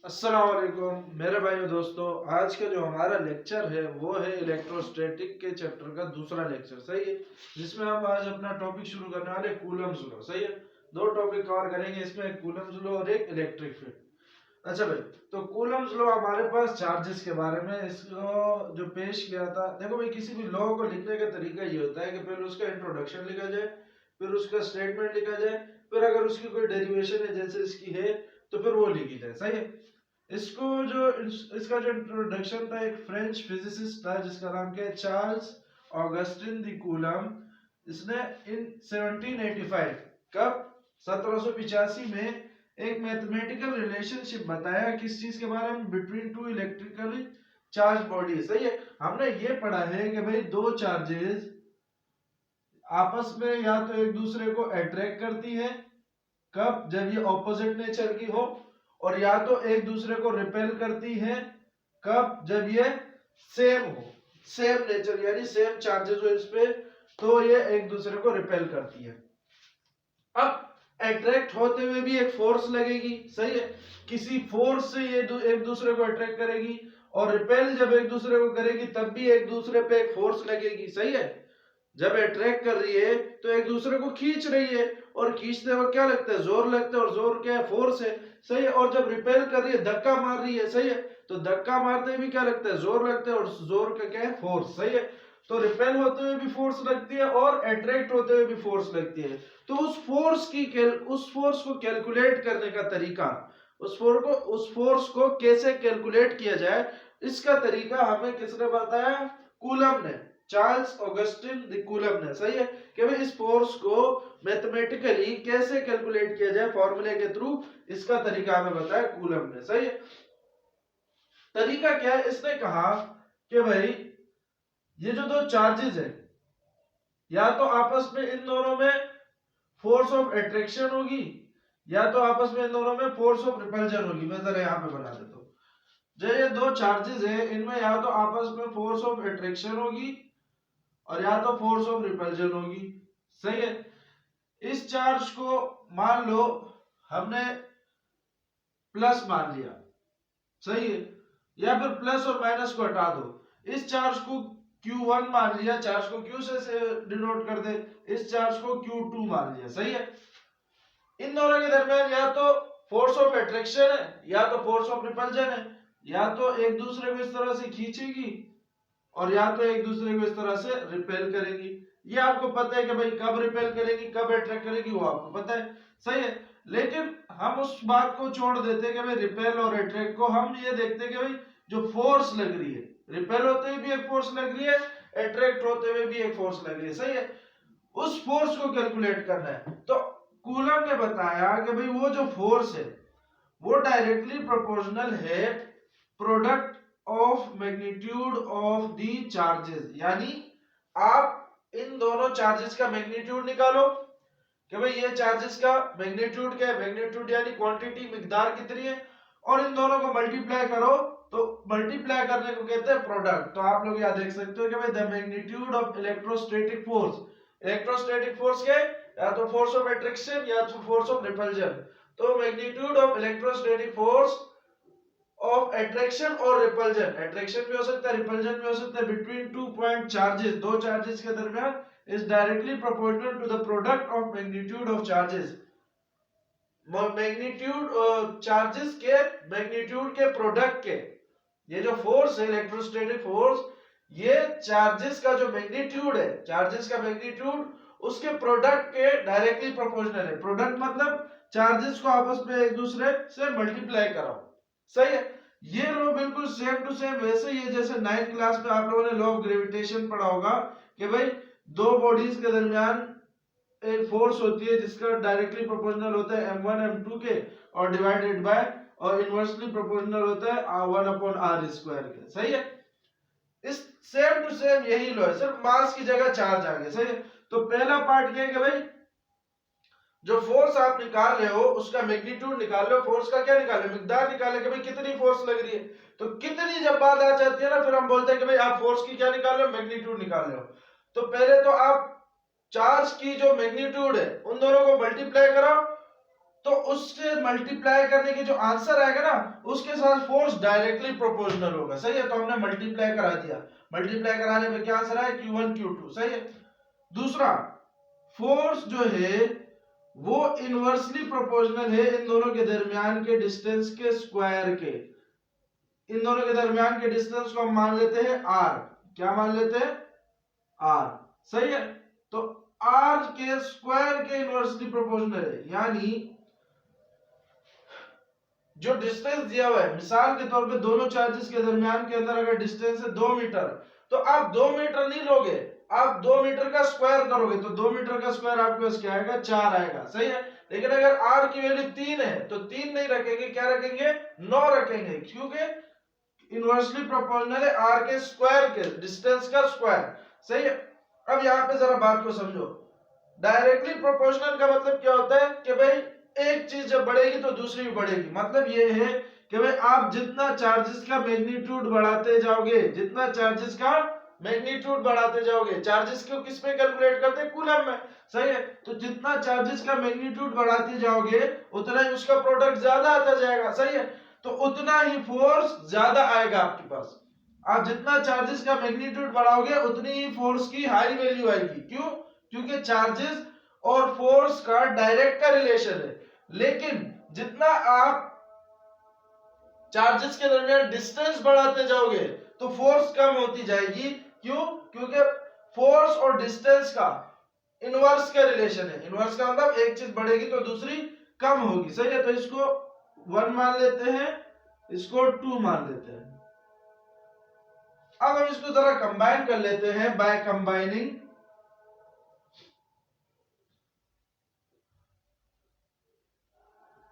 अस्सलाम वालेकुम मेरे भाइयों दोस्तों। आज का जो हमारा लेक्चर है वो है इलेक्ट्रोस्टैटिक के चैप्टर का दूसरा लेक्चर, सही है। जिसमें हम आज अपना टॉपिक शुरू करने वाले कूलम्स लॉ, सही है। दो टॉपिक कवर करेंगे इसमें, एक कूलम्स लॉ और एक इलेक्ट्रिक फील्ड। अच्छा भाई, तो कूलम्स लॉ हमारे पास चार्जेस के बारे में इसको जो पेश किया था। देखो भाई, किसी भी लॉ को लिखने का तरीका ये होता है कि पहले उसका इंट्रोडक्शन लिखा जाए, फिर उसका स्टेटमेंट लिखा जाए, फिर अगर उसकी कोई डेरिवेशन है जैसे इसकी है तो फिर वो लिखी जाए, सही है। इसको जो इसका जो इंट्रोडक्शन था, एक फ्रेंच फिजिसिस्ट था जिसका नाम क्या है, चार्ल्स ऑगस्टिन दी कूलम। इसने इन 1785 कब 1785 में एक मैथमेटिकल रिलेशनशिप बताया, किस चीज के बारे में, between two electrically charge body, सही है। हमने ये पढ़ा है कि भाई दो चार्जेस आपस में या तो एक दूसरे को अट्रैक्ट करती है, कब, जब ये ऑपोजिट नेचर की हो, और या तो एक दूसरे को रिपेल करती है, कब, जब ये सेम हो, सेम नेचर यानी सेम चार्जेस हो इस पे, तो ये एक दूसरे को रिपेल करती है। अब अट्रैक्ट होते हुए भी एक फोर्स लगेगी, सही है। किसी फोर्स से ये एक दूसरे को अट्रैक्ट करेगी, और रिपेल जब एक दूसरे को करेगी तब भी एक दूसरे पे एक फोर्स लगेगी, सही है। जब अट्रैक्ट कर रही है तो एक दूसरे को खींच रही है, और खींचते वक्त क्या लगता है, जोर लगता है, और जोर क्या है, फोर्स है, सही है। और जब रिपेल कर रही है, धक्का मार रही है, सही है, तो धक्का मारते हुए भी क्या लगता है, जोर लगता है, और जोर का क्या है, फोर्स, सही है। तो रिपेल होते हुए भी फोर्स लगती है और अट्रैक्ट होते हुए भी फोर्स लगती है। तो उस फोर्स को कैलकुलेट करने का तरीका, उस फोर्स को कैसे कैलकुलेट किया जाए, इसका तरीका हमें किसने बताया, कूलम ने, चार्ल्स ऑगस्टिन द कूलम ने, सही है। कि भाई इस फोर्स को मैथमेटिकली कैसे कैलकुलेट किया जाए फॉर्मूले के थ्रू, इसका तरीका हमें बताया कूलम ने, सही है। तरीका क्या है, इसने कहा कि भाई ये जो दो चार्जेस है, या तो आपस में इन दोनों में फोर्स ऑफ अट्रैक्शन होगी, या तो आपस में इन दोनों में फोर्स ऑफ रिपल्जन होगी। मैं जरा यहां पे बना देता हूं, जो ये दो चार्जेस है इनमें या तो आपस में फोर्स ऑफ अट्रैक्शन होगी, और या तो फोर्स ऑफ रिपल्जन होगी, सही है। इस चार्ज को मान लो हमने प्लस मान लिया, सही है, या फिर प्लस और माइनस को हटा दो, इस चार्ज को Q1 मान लिया, चार्ज को Q से डिनोट कर दे, इस चार्ज को Q2 मान लिया, सही है। इन दोनों के दरमियान या तो फोर्स ऑफ अट्रैक्शन है या तो फोर्स ऑफ रिपल्जन है, या तो एक दूसरे को इस तरह से खींचेगी और या तो एक दूसरे को इस तरह से रिपेल करेगी। ये आपको पता है कि भाई कब रिपेल करेगी कब अट्रैक्ट करेगी, वो आपको पता है, सही है। लेकिन हम उस बात को छोड़ देते हैं कि भाई रिपेल और अट्रैक्ट को, हम ये देखते हैं कि भाई जो फोर्स लग रही है, रिपेल होते हुए भी एक फोर्स लग रही है, अट्रैक्ट होते हुए भी एक फोर्स लग रही है, सही है। उस फोर्स को कैलकुलेट करना है। तो कूलम ने बताया कि भाई वो जो फोर्स है वो डायरेक्टली प्रोपोर्शनल है product of magnitude of the charges, यानी आप इन दोनों चार्जेस का मैग्नीट्यूड निकालो कि भाई ये चार्जेस का मैग्नीट्यूड क्या है, मैग्नीट्यूड यानी क्वांटिटी, मिकदार कितनी है, और इन दोनों को मल्टीप्लाई करो, तो मल्टीप्लाई करने को कहते हैं प्रोडक्ट। तो आप लोग यहां देख सकते हो कि भाई the magnitude of electrostatic force, electrostatic force क्या है, या तो फोर्स ऑफ अट्रैक्शन या तो फोर्स ऑफ रिपल्जन। तो magnitude of electrostatic force of attraction और रिपल्जन, अट्रैक्शन भी हो सकता है रिपल्जन भी हो सकता है, बिटवीन टू पॉइंट चार्जेस, दो चार्जेस के दरमियान, is directly proportional to the product of magnitude of charges. Magnitude charges के मैग्नीट्यूड के प्रोडक्ट के, ये जो फोर्स है इलेक्ट्रोस्टैटिक फोर्स, ये चार्जेस का जो मैग्नीट्यूड है, चार्जेस का मैग्नीट्यूड उसके प्रोडक्ट के डायरेक्टली प्रोपोर्शनल है। प्रोडक्ट मतलब चार्जेस को आपस में एक दूसरे से मल्टीप्लाई कराओ, सही है। ये लो बिल्कुल सेम टू सेम वैसे ही है जैसे 9th क्लास में आप लोगों ने लॉ ऑफ ग्रेविटेशन पढ़ा होगा कि भाई दो बॉडीज के दरमियान एक फोर्स होती है जिसका डायरेक्टली प्रोपोर्शनल होता है m1 m2 के, और डिवाइडेड बाय, और इनवर्सली प्रोपोर्शनल होता है 1/r² के, सही है। इस सेम टू सेम यही लॉ है, सिर्फ मास की जगह चार्ज आ गया, सही है। तो पहला पार्ट ये है कि भाई जो फोर्स आप निकाल रहे हो उसका मैग्नीट्यूड निकाल रहे हो, फोर्स का क्या निकाले, मिकदार निकाले कि भाई कितनी फोर्स लग रही है। तो कितनी जब बात आ जाती है ना, फिर हम बोलते हैं कि भाई आप फोर्स की क्या निकाल रहे हो, मैग्नीट्यूड निकाल रहे हो। तो पहले तो आप चार्ज की जो मैग्नीट्यूड है उन दोनों को मल्टीप्लाई कराओ, तो उससे मल्टीप्लाई करने के जो आंसर आएगा ना उसके साथ फोर्स डायरेक्टली प्रोपोर्शनल होगा। सही है, तो हमने मल्टीप्लाई करा दिया, मल्टीप्लाई कराने पे क्या आंसर आया Q1 Q2। सही है। दूसरा, फोर्स जो है वो इनवर्सली प्रोपोर्शनल है इन दोनों के दरमियान के डिस्टेंस के स्क्वायर के। इन दोनों के दरमियान के डिस्टेंस को हम मान लेते हैं R। क्या मान लेते हैं? R। सही है, तो R के स्क्वायर के इनवर्सली प्रोपोर्शनल है, यानी जो डिस्टेंस दिया हुआ है, मिसाल के तौर पे दोनों चार्जेस के दरमियान के अंदर अगर डिस्टेंस है 2 मीटर, तो आप 2 मीटर नहीं लोगे, आप 2 मीटर का स्क्वायर करोगे, तो 2 मीटर का स्क्वायर आपके पास क्या आएगा? 4 आएगा। सही है, लेकिन अगर r की वैल्यू 3 है तो 3 नहीं रखेंगे, क्या रखेंगे? 9 रखेंगे, क्योंकि इनवर्सली प्रोपोर्शनल है r के स्क्वायर के, डिस्टेंस का स्क्वायर। सही है। अब यहाँ पे जरा बात को समझो, डायरेक्टली प्रोपोर्शनल का मतलब क्या होता है कि भाई एक चीज जब बढ़ेगी तो दूसरी भी बढ़ेगी। मतलब ये है कि भाई आप जितना चार्जेस का मैग्नीट्यूड बढ़ाते जाओगे, जितना चार्जेस का मैग्नीट्यूड बढ़ाते जाओगे, चार्जेस को किस में कैलकुलेट करते हैं? कूलम में। सही है, तो जितना चार्जेस का मैग्नीट्यूड बढ़ाते जाओगे उतना ही उसका प्रोडक्ट ज्यादा आता जाएगा। सही है, तो उतना ही फोर्स ज्यादा आएगा आपके पास। आप जितना चार्जेस का मैग्नीट्यूड बढ़ाओगे उतनी ही फोर्स की हाई वैल्यू आएगी। क्यों? क्योंकि चार्जेस और फोर्स का डायरेक्ट का रिलेशन है। लेकिन जितना आप चार्जेस के दरमियान डिस्टेंस बढ़ाते जाओगे तो फोर्स कम होती जाएगी। क्यों? क्योंकि फोर्स और डिस्टेंस का इनवर्स का रिलेशन है। इनवर्स का मतलब एक चीज बढ़ेगी तो दूसरी कम होगी। सही है, तो इसको 1 मान लेते हैं, इसको 2 मान लेते हैं। अब हम इसको जरा कंबाइन कर लेते हैं बाय कंबाइनिंग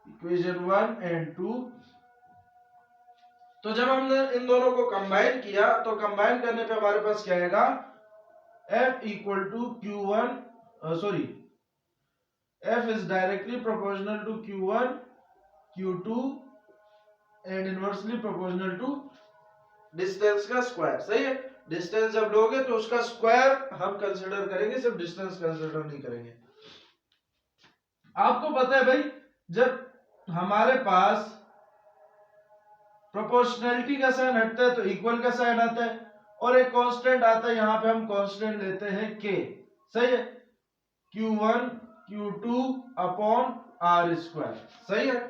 इक्वेशन 1 एंड 2। तो जब हमने इन दोनों को कंबाइन किया तो कंबाइन करने पे हमारे पास क्या आएगा? F equal to Q1, sorry, F is directly proportional to Q1 Q2 and inversely proportional to distance का स्क्वायर। सही है, डिस्टेंस जब लोगे तो उसका स्क्वायर हम कंसीडर करेंगे, सिर्फ डिस्टेंस कंसीडर नहीं करेंगे। आपको पता है भाई, जब हमारे पास प्रोपोर्शनैलिटी का साइन हटता है तो इक्वल का साइन आता है, और एक कांस्टेंट आता है, यहां पे हम कांस्टेंट लेते हैं k। सही है, Q1 Q2 upon R square. सही है,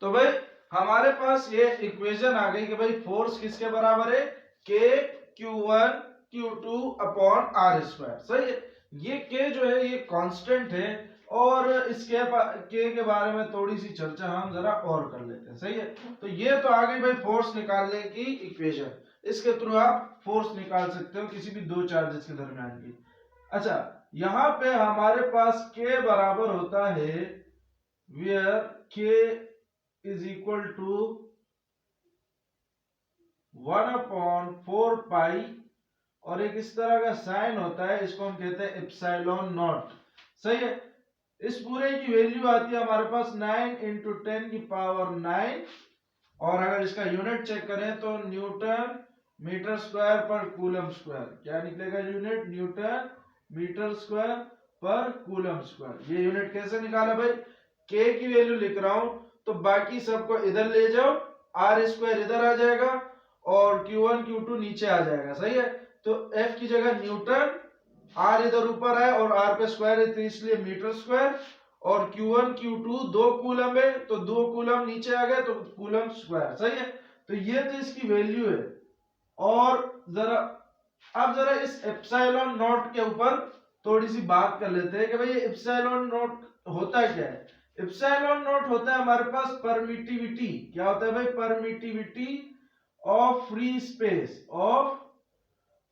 तो भाई हमारे पास ये इक्वेशन आ गई कि भाई फोर्स किसके बराबर है? K Q1 Q2 upon R square. सही है, ये K जो है ये कांस्टेंट है, और इसके K के बारे में थोड़ी सी चर्चा हम जरा और कर लेते हैं। सही है, तो ये तो आ गई भाई फोर्स निकालने की इक्वेशन। इसके थ्रू आप फोर्स निकाल सकते हो किसी भी दो चार्जेस के दरमियान की। अच्छा, यहाँ पे हमारे पास K बराबर होता है where K is equal to 1/4 pi, और एक इस तरह का साइन होता है, इसको हम कहते हैं एप्सिलॉन नॉट। सही है, इस पूरे की वैल्यू आती है हमारे पास 9 × 10⁹, और अगर इसका यूनिट चेक करें तो न्यूटन मीटर स्क्वायर पर कूलम स्क्वायर। क्या निकलेगा यूनिट? न्यूटन मीटर स्क्वायर पर कूलम स्क्वायर। ये यूनिट कैसे निकाला भाई? K की वैल्यू लिख रहा हूं तो बाकी सबको इधर ले जाओ, R स्क्वायर इधर आ जाएगा और Q1 Q2 नीचे आ जाएगा। सही है, तो F की जगह न्यूटन, R इधर ऊपर है और R पे स्क्वायर है तो इसलिए मीटर स्क्वायर, और Q1 Q2 2 कूलम है तो 2 कूलम नीचे आ गए तो कूलम स्क्वायर। सही है, तो ये तो इसकी वैल्यू है। और जरा इस एप्सिलॉन नॉट के ऊपर थोड़ी सी बात कर लेते हैं कि भाई ये एप्सिलॉन नॉट होता क्या है। एप्सिलॉन नॉट होता है हमारे पास परमिटिविटी। क्या होता है भाई? Permittivity of free space, of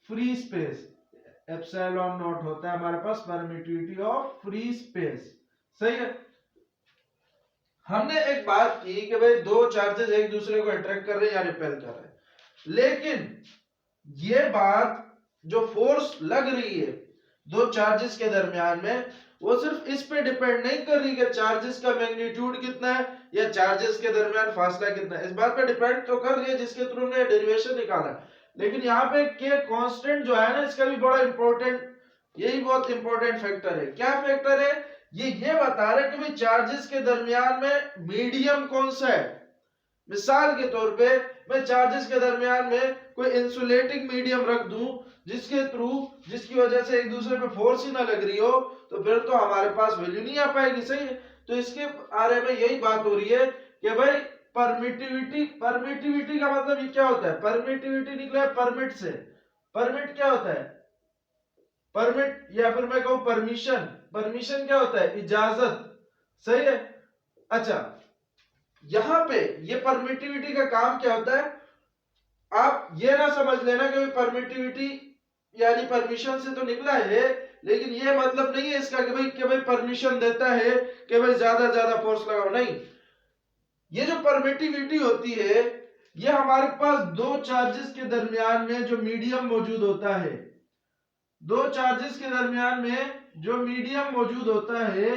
free space. Epsilon not होता है हमारे पास परमिटिविटी ऑफ फ्री स्पेस। सही है, हमने एक बात की कि भाई दो चार्जेस एक दूसरे को अट्रैक्ट कर रहे हैं या रिपेल कर रहे हैं, लेकिन ये बात जो फोर्स लग रही है दो चार्जेस के दरमियान में, वो सिर्फ इस पे डिपेंड नहीं कर रही कि चार्जेस का मैग्नीट्यूड कितना है या चार्जेस के दरमियान फासला कितना है। इस बात पे डिपेंड तो कर रही है जिसके थ्रू हमने डेरिवेशन निकाला, लेकिन यहाँ पे के कांस्टेंट जो है ना, इसका भी बड़ा इंपॉर्टेंट यही बहुत इंपॉर्टेंट फैक्टर है। क्या फैक्टर है? ये बता रहे कि भाई चार्जेस के दरमियान में मीडियम कौन सा है। मिसाल के तौर पे मैं चार्जेस के दरमियान में कोई इंसुलेटिंग मीडियम रख दूं जिसके थ्रू, जिसकी वजह से एक दूसरे पे फोर्स ही ना लग रही हो, तो फिर तो हमारे पास वैल्यू नहीं आ पाएगी। सही है। तो इसके बारे में यही बात हो रही है कि भाई परमिटिविटी, परमिटिविटी का मतलब ये क्या होता है? परमिटिविटी निकला है परमिट से। परमिट क्या होता है? परमिट, या फिर मैं कहूं परमिशन। परमिशन क्या होता है? इजाजत। सही है। अच्छा, यहां पे ये परमिटिविटी का काम क्या होता है? आप ये ना समझ लेना कि परमिटिविटी यानी परमिशन से तो निकला है, लेकिन ये मतलब नहीं है इसका कि भाई परमिशन देता है कि भाई ज्यादा फोर्स लगाओ। नहीं, ये जो परमिटिविटी होती है ये हमारे पास दो चार्जेस के दरमियान में जो मीडियम मौजूद होता है, दो चार्जेस के दरमियान में जो मीडियम मौजूद होता है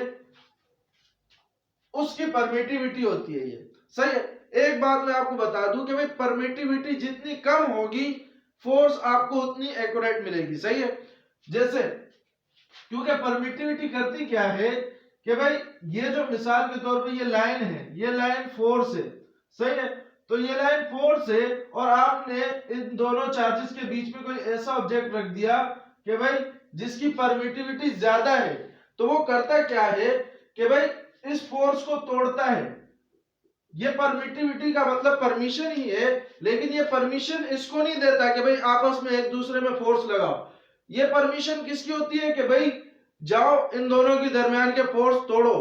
उसकी परमिटिविटी होती है ये। सही है। एक बात मैं आपको बता दूं कि भाई परमिटिविटी जितनी कम होगी फोर्स आपको उतनी एक्यूरेट मिलेगी। सही है। जैसे, क्योंकि परमिटिविटी करती क्या है कि भाई ये जो मिसाल के तौर पे ये लाइन है, ये लाइन फोर्स है। सही है। तो ये लाइन फोर्स है और आपने इन दोनों चार्जेस के बीच में कोई ऐसा ऑब्जेक्ट रख दिया कि भाई जिसकी परमिटिविटी ज्यादा है, तो वो करता क्या है कि भाई इस फोर्स को तोड़ता है। ये परमिटिविटी का मतलब परमिशन ही है, लेकिन ये परमिशन इसको नहीं देता कि भाई आपस में एक दूसरे में फोर्स लगाओ। ये परमिशन किसकी होती है कि भाई जाओ इन दोनों के दरमियान के फोर्स तोड़ो।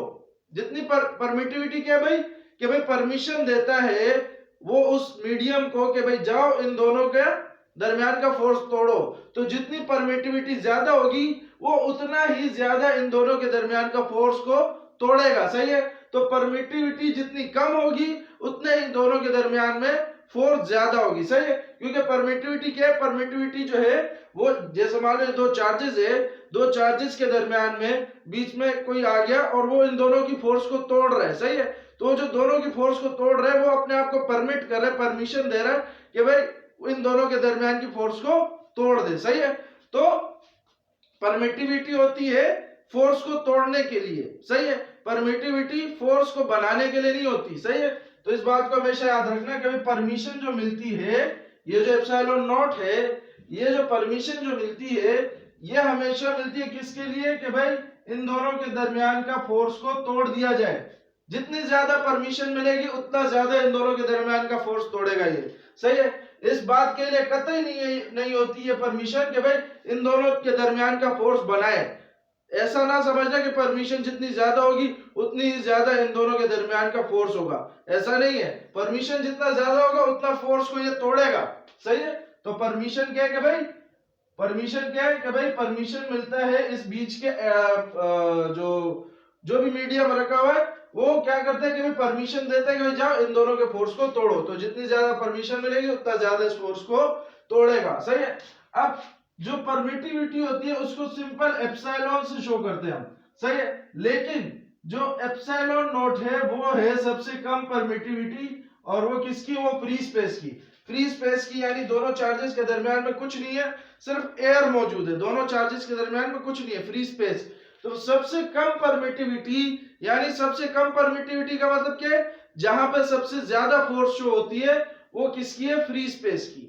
जितनी परमिटिविटी क्या है भाई कि भाई परमिशन देता है वो उस मीडियम को कि भाई जाओ इन दोनों के दरमियान का फोर्स तोड़ो। तो जितनी परमिटिविटी ज्यादा होगी वो उतना ही ज्यादा इन दोनों के दरमियान का फोर्स को तोड़ेगा। सही है। तो परमिटिविटी जितनी कम होगी उतने ही दोनों के दरमियान में फोर्स ज्यादा होगी। सही है। क्योंकि परमिटिविटी क्या है? परमिटिविटी जो है वो, जैसे मान लो दो चार्जेस है, दो चार्जेस के दरमियान में बीच में कोई आ गया और वो इन दोनों की फोर्स को तोड़ रहा है। सही है। तो जो दोनों की फोर्स को तोड़ रहा है वो अपने आप को परमिट कर रहा है, परमिशन दे रहा है कि भाई इन दोनों के दरमियान की फोर्स को तोड़ दे। सही है। तो परमिटिविटी होती है फोर्स को तोड़ने के लिए। सही है। परमिटिविटी फोर्स को बनाने के लिए नहीं होती। सही है। तो इस बात को हमेशा याद रखना कि परमिशन जो मिलती है, ये जो एप्सिलॉन नॉट है, ये जो परमिशन जो मिलती है ये हमेशा मिलती है किसके लिए कि भाई इन दोनों के दरमियान का फोर्स को तोड़ दिया जाए। जितनी ज्यादा परमिशन मिलेगी उतना ज्यादा इन दोनों के दरमियान का फोर्स तोड़ेगा ये। सही है। इस बात के लिए कतई नहीं होती है परमिशन कि भाई इन दोनों के दरमियान का फोर्स बनाए। ऐसा ना समझना कि परमिशन जितनी ज्यादा होगी उतनी ही ज्यादा इन दोनों के दरमियान का फोर्स होगा। ऐसा नहीं है। परमिशन जितना ज्यादा होगा उतना फोर्स को ये तोड़ेगा। सही है। तो परमिशन क्या है कि भाई, परमिशन क्या है कि भाई परमिशन मिलता है इस बीच के जो जो भी मीडियम रखा हुआ है वो क्या करता है कि भाई परमिशन देता है कि भाई जाओ इन दोनों के फोर्स को तोड़ो। तो जितनी ज्यादा परमिशन मिलेगी उतना ज्यादा इस फोर्स को तोड़ेगा। सही है। अब जो परमिटिविटी होती है उसको सिंपल एप्सिलॉन से शो करते हैं हम। सही है। लेकिन जो एप्सिलॉन नॉट है वो है सबसे कम परमिटिविटी, और वो किसकी? वो फ्री स्पेस की। फ्री स्पेस की यानी दोनों चार्जेस के दरमियान में कुछ नहीं है, सिर्फ एयर मौजूद है। दोनों चार्जेस के दरमियान में कुछ नहीं है, फ्री स्पेस। तो सबसे कम परमिटिविटी यानी सबसे कम परमिटिविटी का मतलब क्या है? जहां पर सबसे ज्यादा फोर्स शो होती है वो किसकी है? फ्री स्पेस की।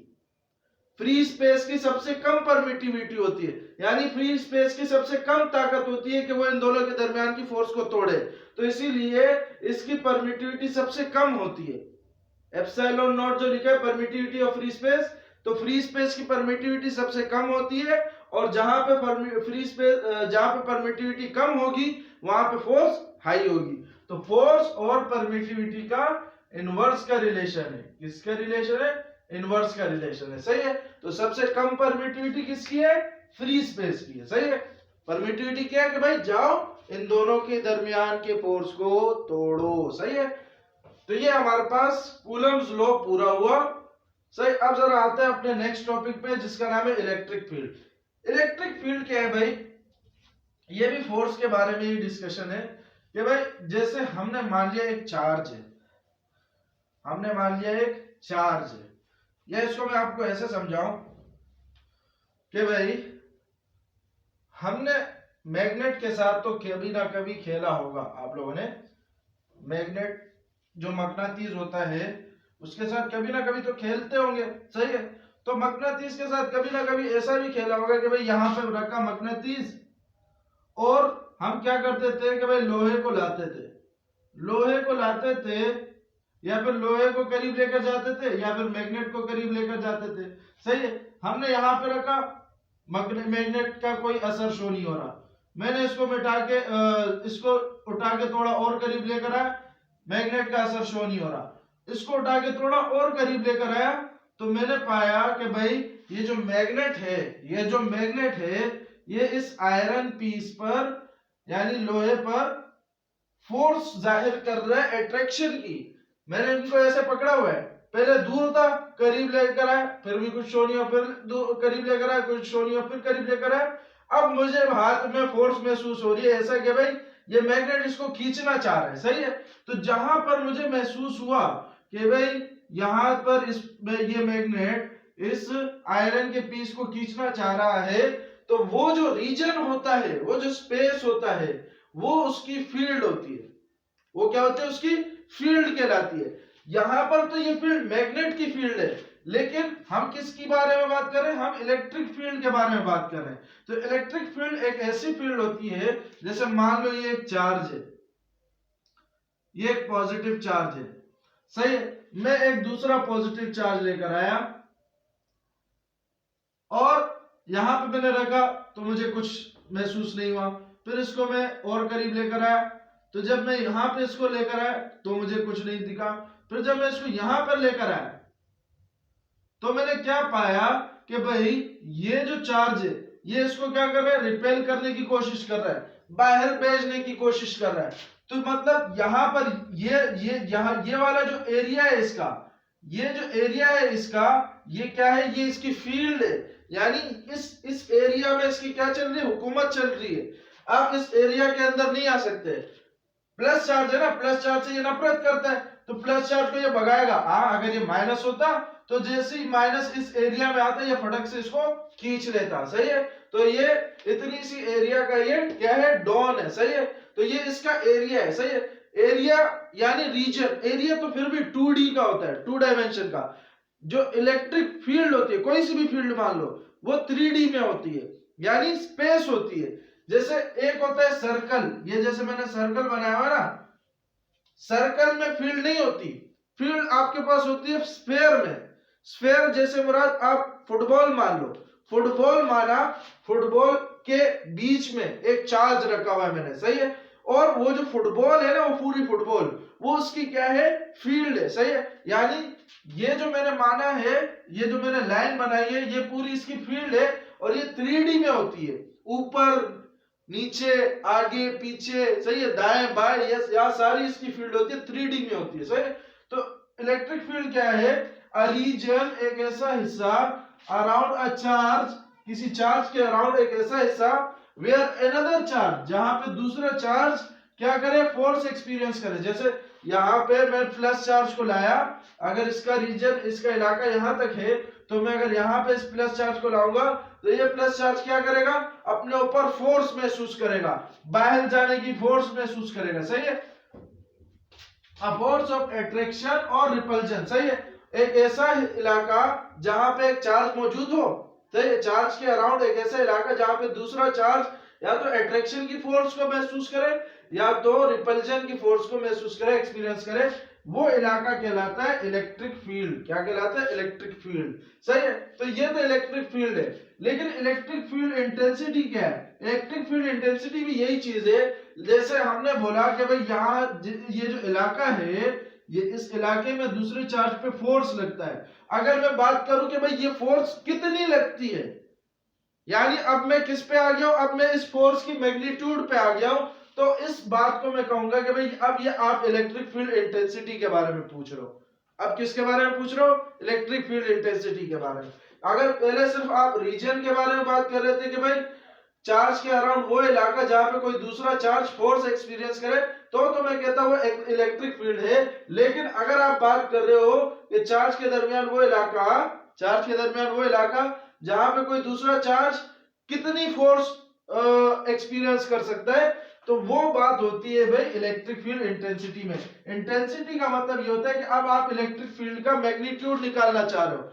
फ्री स्पेस की सबसे कम परमिटिविटी होती है, यानी फ्री स्पेस की सबसे कम ताकत होती है कि वो इन दोनों के दरमियान की फोर्स को तोड़े। तो इसीलिए इसकी परमिटिविटी सबसे कम होती है। एप्सिलॉन नॉट जो लिखा है परमिटिविटी ऑफ फ्री स्पेस, तो फ्री स्पेस की परमिटिविटी सबसे कम होती है, और जहां पे फ्री स्पेस जहां पे परमिटिविटी कम होगी वहां पे फोर्स हाई होगी। तो फोर्स और परमिटिविटी का इनवर्स का रिलेशन है। किसका रिलेशन है? इनवर्स का रिलेशन है। सही है। तो सबसे कम परमिटिविटी किसकी है? फ्री स्पेस की है। सही है। परमिटिविटी क्या है कि भाई जाओ इन दोनों के दरमियान के फोर्स को तोड़ो। सही है। तो ये हमारे पास कूलम्स लॉ पूरा हुआ। सही। अब जरा आते हैं अपने नेक्स्ट टॉपिक पे जिसका नाम है इलेक्ट्रिक फील्ड। इलेक्ट्रिक फील्ड क्या है भाई? ये भी फोर्स के बारे में ही डिस्कशन है कि भाई जैसे हमने मान लिया एक चार्ज है, हमने मान लिया एक चार्ज है, या इसको मैं आपको ऐसे समझाऊं कि भाई हमने मैग्नेट के साथ तो कभी ना कभी खेला होगा आप लोगों ने। मैग्नेट जो मकनातीस होता है उसके साथ कभी ना कभी तो खेलते होंगे, सही है। तो मकनातीस के साथ कभी ना कभी ऐसा भी खेला होगा कि भाई यहाँ पे रखा मकनातीस और हम क्या करते थे कि भाई लोहे को लाते थे, लोहे को लाते थे या फिर लोहे को करीब लेकर जाते थे या फिर मैग्नेट को करीब लेकर जाते थे, सही है। हमने यहाँ पे रखा, मैग्नेट का कोई असर शो नहीं हो रहा, मैंने इसको मिटा के इसको उठा के थोड़ा और करीब लेकर आया, मैग्नेट का असर शो नहीं हो रहा, इसको उठा के थोड़ा और करीब लेकर आया तो मैंने पाया कि भाई ये जो मैग्नेट है, ये जो मैग्नेट है ये इस आयरन पीस पर यानी लोहे पर फोर्स जाहिर कर रहा है, अट्रैक्शन की। मैंने इनको ऐसे पकड़ा हुआ है, पहले दूर था, करीब लेकर आया, फिर भी कुछ शो नहीं हुआ, फिर करीब लेकर आया, कुछ शो नहीं हुआ, फिर करीब लेकर आया। अब मुझे हाथ में फोर्स महसूस हो रही है, ऐसा कि भाई ये मैग्नेट इसको खींचना चाह रहा है, सही है। तो जहां पर मुझे महसूस हुआ कि भाई यहां पर ये मैग्नेट इस आयरन के पीस को खींचना चाह रहा है, तो वो जो रीजन होता है, वो जो स्पेस होता है, वो उसकी फील्ड होती है। वो क्या होती है? उसकी फील्ड कहलाती है। यहां पर तो ये फील्ड मैग्नेट की फील्ड है, लेकिन हम किसके बारे में बात कर रहे हैं? हम इलेक्ट्रिक फील्ड के बारे में बात कर रहे हैं। तो इलेक्ट्रिक फील्ड एक ऐसी फील्ड होती है, जैसे मान लो ये एक चार्ज है, ये एक पॉजिटिव चार्ज है, सही है। मैं एक दूसरा पॉजिटिव चार्ज लेकर आया और यहां पे मैंने रखा तो मुझे कुछ महसूस नहीं हुआ, फिर इसको मैं और करीब लेकर आया, तो जब मैं यहां पे इसको लेकर आया तो मुझे कुछ नहीं दिखा, फिर जब मैं इसको यहां पर लेकर आया तो मैंने क्या पाया कि भाई ये जो चार्ज है ये इसको क्या कर रहा है? रिपेल करने की कोशिश कर रहा है, बाहर भेजने की कोशिश कर रहा है। तो मतलब यहां पर ये वाला जो एरिया है इसका, ये जो एरिया है इसका, ये क्या है? ये इसकी फील्ड है, यानी इस एरिया में इसकी क्या चल रही है? हुकूमत चल रही है। आप इस एरिया के अंदर नहीं आ सकते। प्लस चार्ज है ना, प्लस चार्ज से ये नफरत करता है, तो प्लस चार्ज को ये भगाएगा। अगर ये माइनस होता तो जैसे ही माइनस इस एरिया में आता ये फटक से इसको खींच लेता, सही है। तो ये इतनी सी एरिया का ये क्या है? डॉन है, सही है। तो ये इसका एरिया है, सही है। एरिया यानी रीजन, एरिया तो फिर भी 2D का होता है, 2 डायमेंशन का। जो इलेक्ट्रिक फील्ड होती है, कोई सी भी फील्ड मान लो, वो 3D में होती है, यानी स्पेस होती है। जैसे एक होता है सर्कल, ये जैसे मैंने सर्कल बनाया हुआ ना, सर्कल में फील्ड नहीं होती, फील्ड आपके पास होती है स्फेयर में। स्फेयर जैसे मुराद आप फुटबॉल मान लो, फुटबॉल माना, फुटबॉल के बीच में एक चार्ज रखा हुआ है मैंने, सही है। और वो जो फुटबॉल है ना, वो पूरी फुटबॉल, वो उसकी क्या है? फील्ड है, सही है। यानी ये जो मैंने माना है, ये जो मैंने लाइन बनाई है, ये पूरी इसकी फील्ड है और ये 3D में होती है, ऊपर नीचे आगे पीछे, सही है, दाएं बाएं, ये सारी इसकी फील्ड होती है, 3D में होती है, सही है। तो इलेक्ट्रिक फील्ड क्या है? अ रीजन, एक ऐसा हिस्सा, अराउंड अ चार्ज, किसी चार्ज के अराउंड एक ऐसा हिस्सा, वेयर अनदर चार्ज, जहां पे दूसरा चार्ज क्या करे? फोर्स एक्सपीरियंस करे। जैसे यहाँ पे मैं प्लस चार्ज को लाया, अगर इसका रीजन, इसका इलाका यहां तक है, तो मैं अगर यहाँ पे इस प्लस चार्ज को लाऊंगा तो ये प्लस चार्ज क्या करेगा? अपने ऊपर फोर्स महसूस करेगा, बाहर जाने की फोर्स महसूस करेगा, सही है। अ फोर्स ऑफ अट्रैक्शन और रिपल्जन, सही है। एक ऐसा इलाका जहां पे एक चार्ज मौजूद हो, सही है, चार्ज के अराउंड एक ऐसा इलाका जहां पे दूसरा चार्ज या तो अट्रैक्शन की फोर्स को महसूस करे या तो रिपल्जन की फोर्स को महसूस करे, एक्सपीरियंस करे, वो इलाका कहलाता है इलेक्ट्रिक फील्ड। क्या कहलाता है? इलेक्ट्रिक फील्ड, सही है। तो ये तो इलेक्ट्रिक फील्ड है, लेकिन इलेक्ट्रिक फील्ड इंटेंसिटी क्या है? इलेक्ट्रिक फील्ड इंटेंसिटी भी यही चीज है, जैसे हमने बोला कि भाई यहाँ ये जो इलाका है, ये इस इलाके में दूसरे चार्ज पे फोर्स लगता है। अगर मैं बात करूं कि भाई ये फोर्स कितनी लगती है, यानी अब मैं किस पे आ गया हूं? अब मैं इस फोर्स की मैग्नीट्यूड पे आ गया हूं। तो इस बात को मैं कहूंगा कि भाई अब ये आप इलेक्ट्रिक फील्ड इंटेंसिटी के बारे में पूछ रहे हो। अब किसके बारे में पूछ रहे हो? इलेक्ट्रिक फील्ड इंटेंसिटी के बारे में। अगर पहले सिर्फ आप रीजन के बारे में बात कर रहे थे कि भाई चार्ज के अराउंड वो इलाका जहां पे कोई दूसरा चार्ज फोर्स एक्सपीरियंस करे, तो मैं कहता हूं इलेक्ट्रिक फील्ड है। लेकिन अगर आप बात कर रहे हो कि चार्ज के दरमियान वो इलाका, चार्ज के दरमियान वो इलाका जहां पे कोई दूसरा चार्ज कितनी फोर्स एक्सपीरियंस कर सकता है। तो वो बात होती है भाई इलेक्ट्रिक फील्ड इंटेंसिटी में। इंटेंसिटी का मतलब ये होता है कि अब आप इलेक्ट्रिक फील्ड का मैग्नीट्यूड निकालना चाह रहे हो,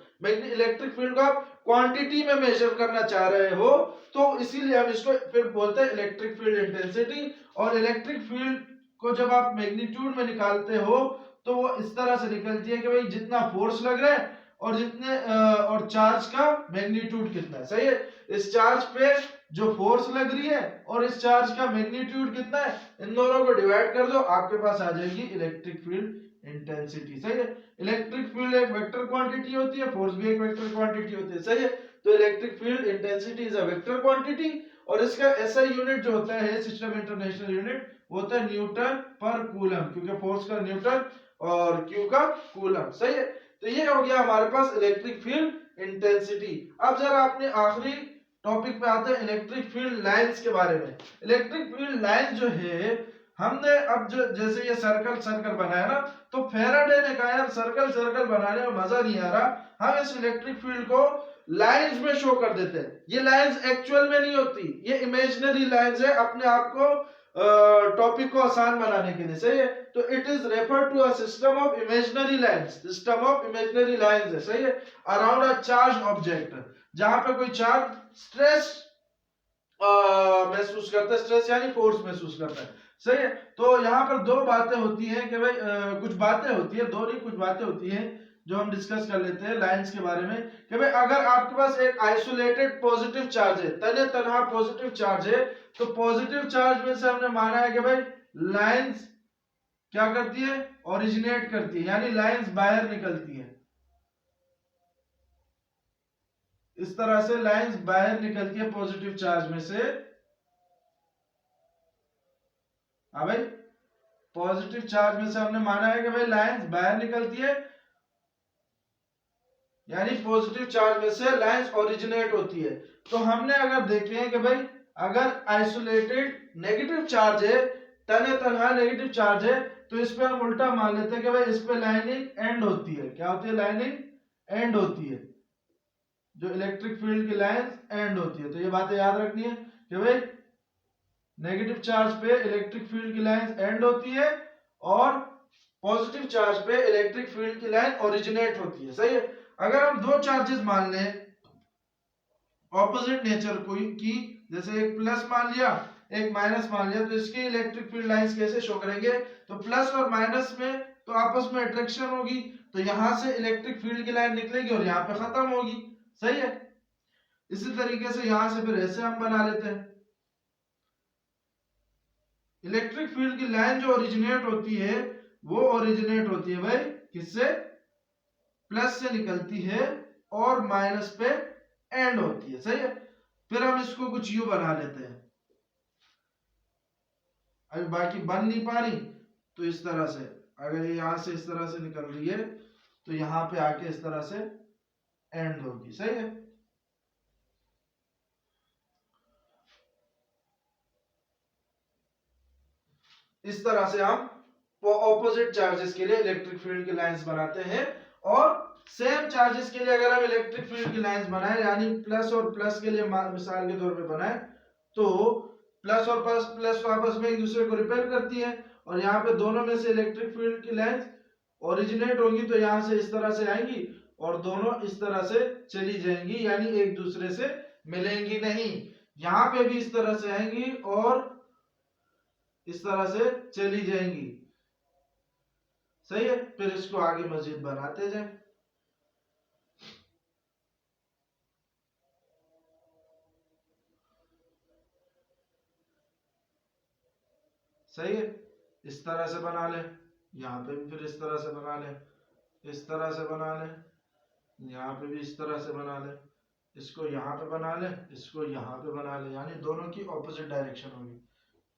इलेक्ट्रिक फील्ड को आप क्वांटिटी में मेजर करना चाह रहे हो, तो इसीलिए हम इसको फिर बोलते हैं इलेक्ट्रिक फील्ड इंटेंसिटी। और इलेक्ट्रिक फील्ड को जब आप मैग्नीट्यूड में निकालते हो तो वो इस तरह से निकलती है कि भाई जितना फोर्स लग रहा है और जितने और चार्ज का मैग्नीट्यूड कितना है, सही है। इस चार्ज पे जो फोर्स लग रही है और इस चार्ज का मैग्नीट्यूड कितना है, इन दोनों को डिवाइड कर दो, आपके पास आ जाएगी इलेक्ट्रिक फील्ड इंटेंसिटी, सही है। इलेक्ट्रिक फील्ड एक वेक्टर क्वांटिटी होती है, फोर्स भी एक वेक्टर क्वांटिटी होती है, सही है। तो electric field intensity is a vector quantity और इसका एसआई यूनिट जो होता है सिस्टम इंटरनेशनल यूनिट, वो होता है न्यूटन पर कूलम, क्योंकि फोर्स का न्यूटन और क्यू का कूलम, सही है। तो ये हो गया हमारे पास इलेक्ट्रिक फील्ड इंटेंसिटी। अब जरा अपने आखिरी टॉपिक पे आते हैं इलेक्ट्रिक फील्ड लाइंस के बारे में। इलेक्ट्रिक फील्ड लाइन जो है, हमने अब जो जैसे ये सर्कल सर्कल बनाया ना, तो फेराडे ने कहा यार सर्कल सर्कल बनाने में मजा नहीं आ रहा, हम इस इलेक्ट्रिक फील्ड को लाइंस में शो कर देते हैं। ये लाइंस एक्चुअल में नहीं होती, ये इमेजिनरी लाइंस है, अपने आप को टॉपिक को आसान बनाने के लिए, सही है। तो it is refer to a system of imaginary lines, system of imaginary lines है, सही है, अराउंड अ चार्ज ऑब्जेक्ट, जहां पे कोई चार्ज स्ट्रेस महसूस करता है, स्ट्रेस यानी फोर्स महसूस करता है, सही है। तो यहाँ पर दो बातें होती हैं कि भाई कुछ बातें होती है, दो नहीं कुछ बातें होती हैं जो हम डिस्कस कर लेते हैं लाइंस के बारे में, कि भाई अगर आपके पास एक आइसोलेटेड पॉजिटिव चार्ज है, तने तनहा पॉजिटिव चार्ज है, तो पॉजिटिव चार्ज में से हमने माना है कि भाई लाइंस क्या करती है, ओरिजिनेट करती है, यानी लाइंस बाहर निकलती है, इस तरह से लाइंस बाहर निकलती है पॉजिटिव चार्ज में से। हाँ भाई, पॉजिटिव चार्ज में से हमने माना है कि भाई लाइंस बाहर निकलती है, यानी पॉजिटिव चार्ज में से लाइंस ओरिजिनेट होती है। तो हमने अगर देखे हैं कि भाई अगर आइसोलेटेड नेगेटिव चार्ज है, तने तनहा नेगेटिव चार्ज है, तो इस पे हम उल्टा मान लेते हैं कि भाई इस पे लाइनिंग एंड होती है, क्या होती है, लाइनिंग एंड होती है, जो इलेक्ट्रिक फील्ड की लाइंस एंड होती है। तो ये बातें याद रखनी है कि भाई नेगेटिव चार्ज पे इलेक्ट्रिक फील्ड की लाइंस एंड होती है और पॉजिटिव चार्ज पे इलेक्ट्रिक फील्ड की लाइन ओरिजिनेट होती है, सही है। अगर हम दो चार्जेस मान लें ऑपोजिट नेचर कोई की, जैसे एक प्लस मान लिया एक माइनस मान लिया, तो इसकी इलेक्ट्रिक फील्ड लाइंस कैसे शो करेंगे, तो प्लस और माइनस में तो आपस में अट्रैक्शन होगी, तो यहां से इलेक्ट्रिक फील्ड की लाइन निकलेगी और यहाँ पे खत्म होगी, सही है। इसी तरीके से यहां से फिर ऐसे हम बना लेते हैं, इलेक्ट्रिक फील्ड की लाइन जो ओरिजिनेट होती है वो ओरिजिनेट होती है भाई किससे, प्लस से निकलती है और माइनस पे एंड होती है, सही है। फिर हम इसको कुछ यू बना लेते हैं, अभी बाकी बन नहीं पा रही, तो इस तरह से अगर ये यहां से इस तरह से निकल रही है तो यहां पे आके इस तरह से एंड होगी, सही है। इस तरह से हम ऑपोजिट चार्जेस के लिए इलेक्ट्रिक फील्ड की लाइंस बनाते हैं, और सेम चार्जेस के लिए अगर हम इलेक्ट्रिक फील्ड की लाइंस बनाए, यानी प्लस और प्लस के लिए मिसाल के तौर पे बनाए, तो प्लस और प्लस प्लस आपस में एक दूसरे को रिपेल करती है, और यहाँ पे दोनों में से इलेक्ट्रिक फील्ड की लाइंस ओरिजिनेट होंगी, तो यहाँ से इस तरह से आएंगी और दोनों इस तरह से चली जाएंगी, यानी एक दूसरे से मिलेंगी नहीं। यहाँ पे भी इस तरह से आएंगी और इस तरह से चली जाएंगी, सही है। फिर इसको आगे मजीद बनाते जाए, सही है। इस तरह से बना ले, यहाँ पे भी फिर इस तरह से बना ले, इस तरह से बना ले, यहाँ पे भी इस तरह से बना ले, इसको यहाँ पे बना ले, इसको यहाँ पे बना ले, यानी दोनों की ऑपोजिट डायरेक्शन होगी।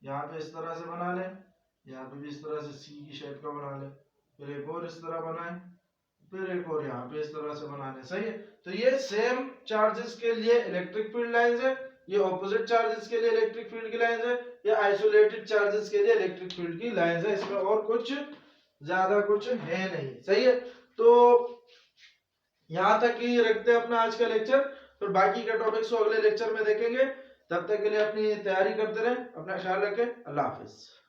यहाँ पे इस तरह से बना ले, यहाँ पे भी इस तरह से सी की शेप का बना ले, फिर एक और इस तरह बनाए, फिर एक और यहाँ पे इस तरह से बना ले, सही है। तो ये सेम चार्जेस के लिए इलेक्ट्रिक फील्ड लाइंस है, ये ऑपोजिट चार्जेस के लिए इलेक्ट्रिक फील्ड की लाइंस है, ये आइसोलेटेड चार्जेस के लिए इलेक्ट्रिक फील्ड की लाइंस है, इसमें और कुछ ज्यादा कुछ है नहीं, सही है। तो यहां तक ही रखते हैं अपना आज का लेक्चर, फिर बाकी के टॉपिक्स को अगले लेक्चर में देखेंगे। तब तक के लिए अपनी तैयारी करते रहें, अपना ख्याल रखें। अल्लाह हाफिज।